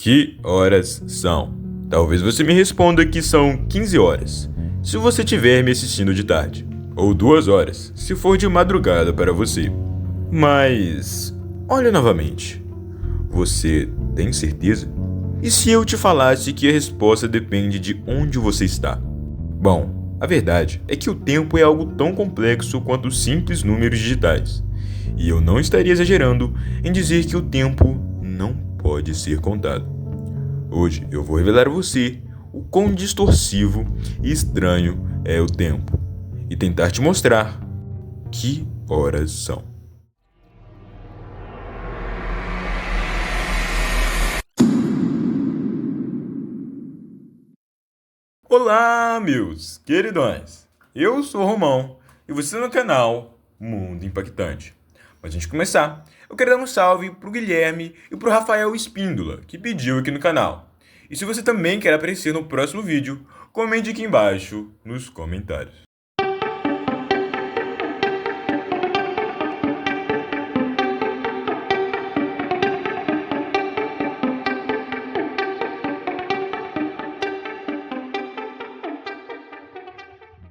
Que horas são? Talvez você me responda que são 15 horas, se você estiver me assistindo de tarde, ou 2 horas, se for de madrugada para você. Mas, olha novamente. Você tem certeza? E se eu te falasse que a resposta depende de onde você está? Bom, a verdade é que o tempo é algo tão complexo quanto simples números digitais. E eu não estaria exagerando em dizer que o tempo não pode ser contado. Hoje eu vou revelar a você o quão distorsivo e estranho é o tempo e tentar te mostrar que horas são. Olá, meus queridões! Eu sou o Romão e você no canal Mundo Impactante. Mas antes de começar, eu quero dar um salve pro Guilherme e pro Rafael Espíndola, que pediu aqui no canal. E se você também quer aparecer no próximo vídeo, comente aqui embaixo nos comentários.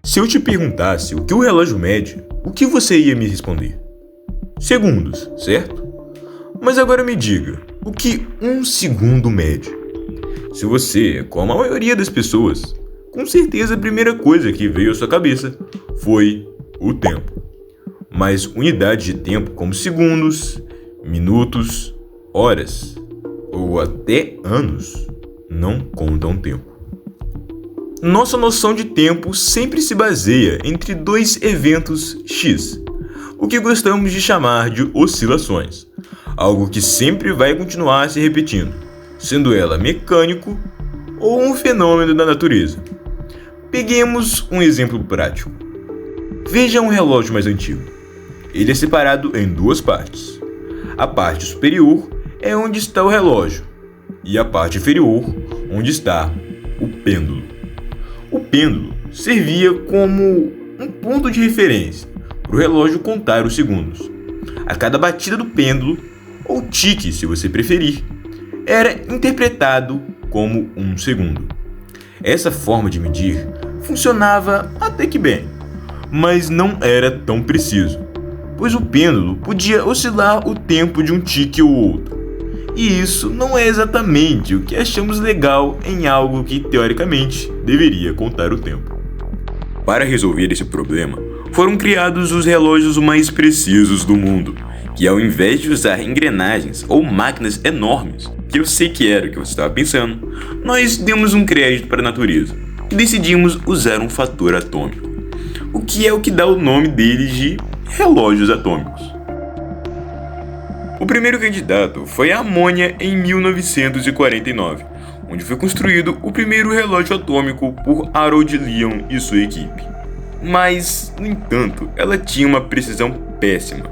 Se eu te perguntasse o que o relógio mede, o que você ia me responder? Segundos, certo? Mas agora me diga, o que um segundo mede? Se você, como a maioria das pessoas, com certeza a primeira coisa que veio à sua cabeça foi o tempo. Mas unidades de tempo como segundos, minutos, horas ou até anos não contam tempo. Nossa noção de tempo sempre se baseia entre dois eventos X, o que gostamos de chamar de oscilações, algo que sempre vai continuar se repetindo, sendo ela mecânico ou um fenômeno da natureza. Peguemos um exemplo prático. Veja um relógio mais antigo. Ele é separado em duas partes. A parte superior é onde está o relógio, e a parte inferior, onde está o pêndulo. O pêndulo servia como um ponto de referência para o relógio contar os segundos. A cada batida do pêndulo, ou tique se você preferir, era interpretado como um segundo. Essa forma de medir funcionava até que bem, mas não era tão preciso, pois o pêndulo podia oscilar o tempo de um tique ou outro. E isso não é exatamente o que achamos legal em algo que, teoricamente, deveria contar o tempo. Para resolver esse problema, foram criados os relógios mais precisos do mundo, que ao invés de usar engrenagens ou máquinas enormes, que eu sei que era o que você estava pensando, nós demos um crédito para a natureza e decidimos usar um fator atômico, o que é o que dá o nome deles de relógios atômicos. O primeiro candidato foi a amônia em 1949, onde foi construído o primeiro relógio atômico por Harold Leon e sua equipe. Mas, no entanto, ela tinha uma precisão péssima,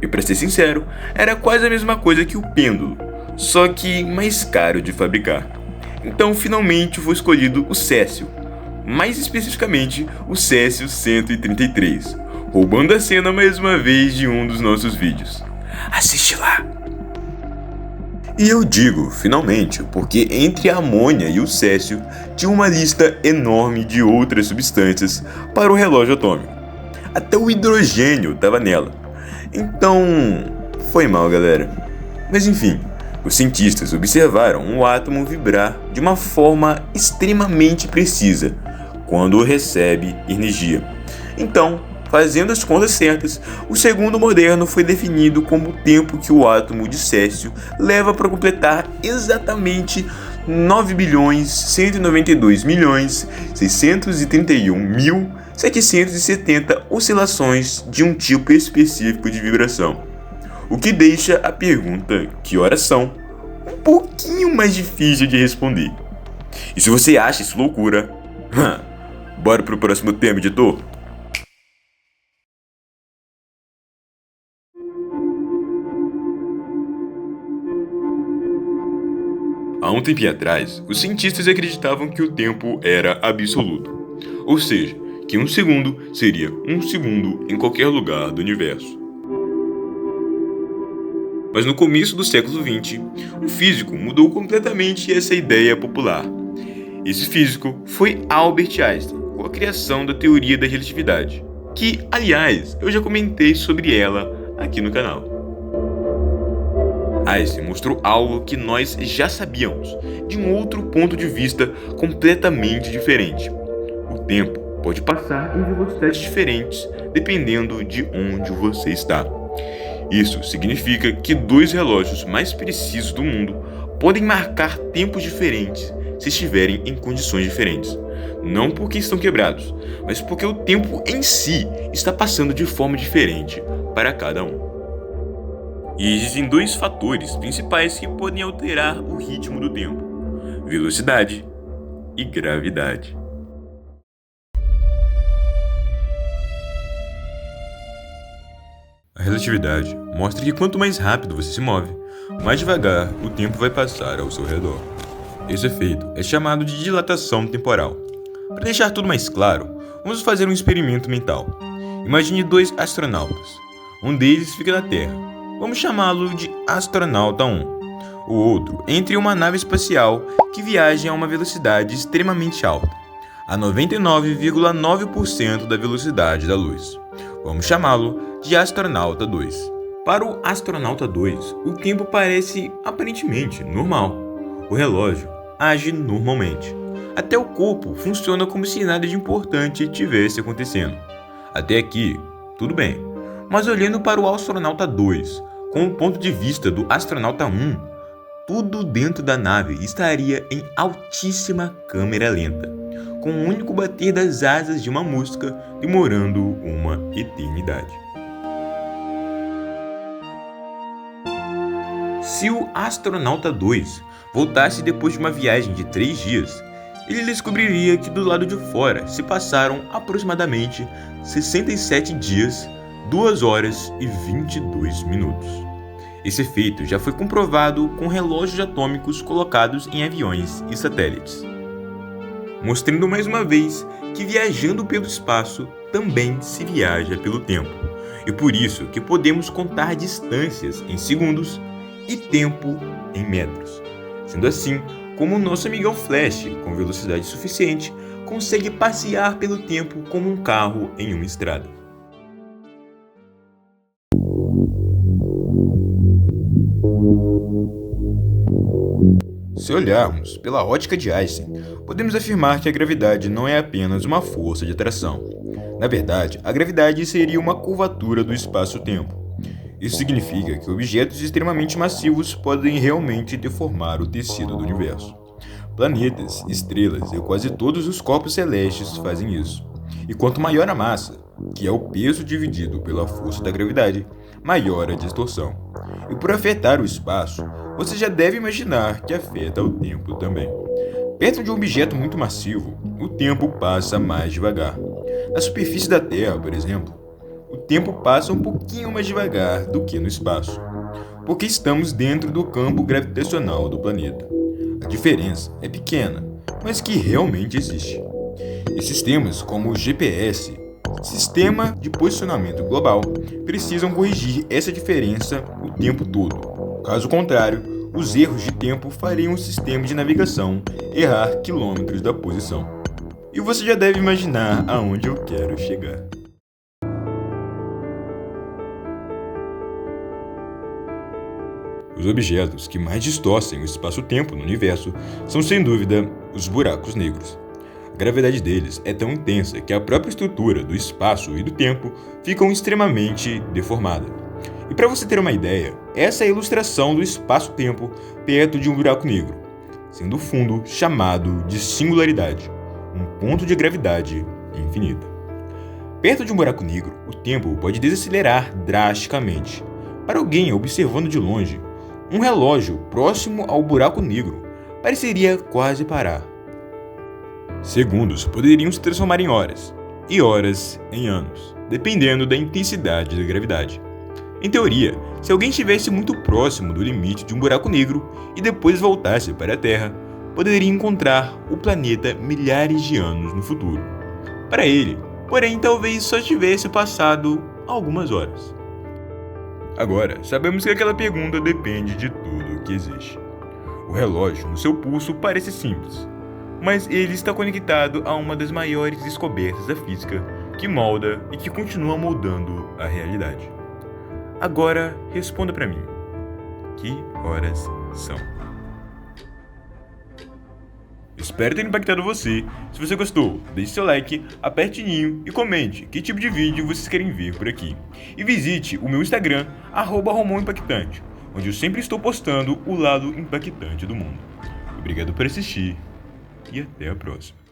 e para ser sincero, era quase a mesma coisa que o pêndulo, só que mais caro de fabricar. Então, finalmente foi escolhido o Césio, mais especificamente o Césio 133, roubando a cena mais uma vez de um dos nossos vídeos. Assiste lá! E eu digo, finalmente, porque entre a amônia e o césio tinha uma lista enorme de outras substâncias para o relógio atômico. Até o hidrogênio estava nela. Então, foi mal, galera. Mas enfim, os cientistas observaram o átomo vibrar de uma forma extremamente precisa quando recebe energia. Então, fazendo as contas certas, o segundo moderno foi definido como o tempo que o átomo de césio leva para completar exatamente 9.192.631.770 oscilações de um tipo específico de vibração. O que deixa a pergunta "que horas são?" um pouquinho mais difícil de responder. E se você acha isso loucura, bora pro próximo tema, editor? Há um tempinho atrás, os cientistas acreditavam que o tempo era absoluto, ou seja, que um segundo seria um segundo em qualquer lugar do universo. Mas no começo do século XX, um físico mudou completamente essa ideia popular. Esse físico foi Albert Einstein, com a criação da teoria da relatividade, que, aliás, eu já comentei sobre ela aqui no canal. Einstein mostrou algo que nós já sabíamos, de um outro ponto de vista completamente diferente. O tempo pode passar em velocidades diferentes dependendo de onde você está. Isso significa que dois relógios mais precisos do mundo podem marcar tempos diferentes se estiverem em condições diferentes. Não porque estão quebrados, mas porque o tempo em si está passando de forma diferente para cada um. E existem dois fatores principais que podem alterar o ritmo do tempo: velocidade e gravidade. A relatividade mostra que quanto mais rápido você se move, mais devagar o tempo vai passar ao seu redor. Esse efeito é chamado de dilatação temporal. Para deixar tudo mais claro, vamos fazer um experimento mental. Imagine dois astronautas. Um deles fica na Terra. Vamos chamá-lo de astronauta 1. O outro entra em uma nave espacial que viaja a uma velocidade extremamente alta, a 99,9% da velocidade da luz. Vamos chamá-lo de astronauta 2. Para o astronauta 2, o tempo parece aparentemente normal. O relógio age normalmente. Até o corpo funciona como se nada de importante tivesse acontecendo. Até aqui, tudo bem. Mas olhando para o astronauta 2, com o ponto de vista do astronauta 1, tudo dentro da nave estaria em altíssima câmera lenta, com o único bater das asas de uma mosca demorando uma eternidade. Se o astronauta 2 voltasse depois de uma viagem de 3 dias, ele descobriria que do lado de fora se passaram aproximadamente 67 dias, 2 horas e 22 minutos. Esse efeito já foi comprovado com relógios atômicos colocados em aviões e satélites, mostrando mais uma vez que viajando pelo espaço também se viaja pelo tempo, e por isso que podemos contar distâncias em segundos e tempo em metros. Sendo assim, como o nosso amigão Flash, com velocidade suficiente, consegue passear pelo tempo como um carro em uma estrada. Se olharmos pela ótica de Einstein, podemos afirmar que a gravidade não é apenas uma força de atração. Na verdade, a gravidade seria uma curvatura do espaço-tempo. Isso significa que objetos extremamente massivos podem realmente deformar o tecido do universo. Planetas, estrelas e quase todos os corpos celestes fazem isso. E quanto maior a massa, que é o peso dividido pela força da gravidade, maior a distorção. E por afetar o espaço, você já deve imaginar que afeta o tempo também. Perto de um objeto muito massivo, o tempo passa mais devagar. Na superfície da Terra, por exemplo, o tempo passa um pouquinho mais devagar do que no espaço, porque estamos dentro do campo gravitacional do planeta. A diferença é pequena, mas que realmente existe. E sistemas como o GPS, Sistema de Posicionamento Global, precisam corrigir essa diferença o tempo todo. Caso contrário, os erros de tempo fariam o sistema de navegação errar quilômetros da posição. E você já deve imaginar aonde eu quero chegar. Os objetos que mais distorcem o espaço-tempo no universo são, sem dúvida, os buracos negros. A gravidade deles é tão intensa que a própria estrutura do espaço e do tempo ficam extremamente deformada. E para você ter uma ideia, essa é a ilustração do espaço-tempo perto de um buraco negro, sendo o fundo chamado de singularidade, um ponto de gravidade infinita. Perto de um buraco negro, o tempo pode desacelerar drasticamente. Para alguém observando de longe, um relógio próximo ao buraco negro pareceria quase parar. Segundos poderiam se transformar em horas, e horas em anos, dependendo da intensidade da gravidade. Em teoria, se alguém estivesse muito próximo do limite de um buraco negro e depois voltasse para a Terra, poderia encontrar o planeta milhares de anos no futuro. Para ele, porém, talvez só tivesse passado algumas horas. Agora, sabemos que aquela pergunta depende de tudo o que existe. O relógio no seu pulso parece simples, mas ele está conectado a uma das maiores descobertas da física que molda e que continua moldando a realidade. Agora, responda para mim. Que horas são? Espero ter impactado você. Se você gostou, deixe seu like, aperte o sininho e comente que tipo de vídeo vocês querem ver por aqui. E visite o meu Instagram, @RomonImpactante, onde eu sempre estou postando o lado impactante do mundo. Obrigado por assistir e até a próxima.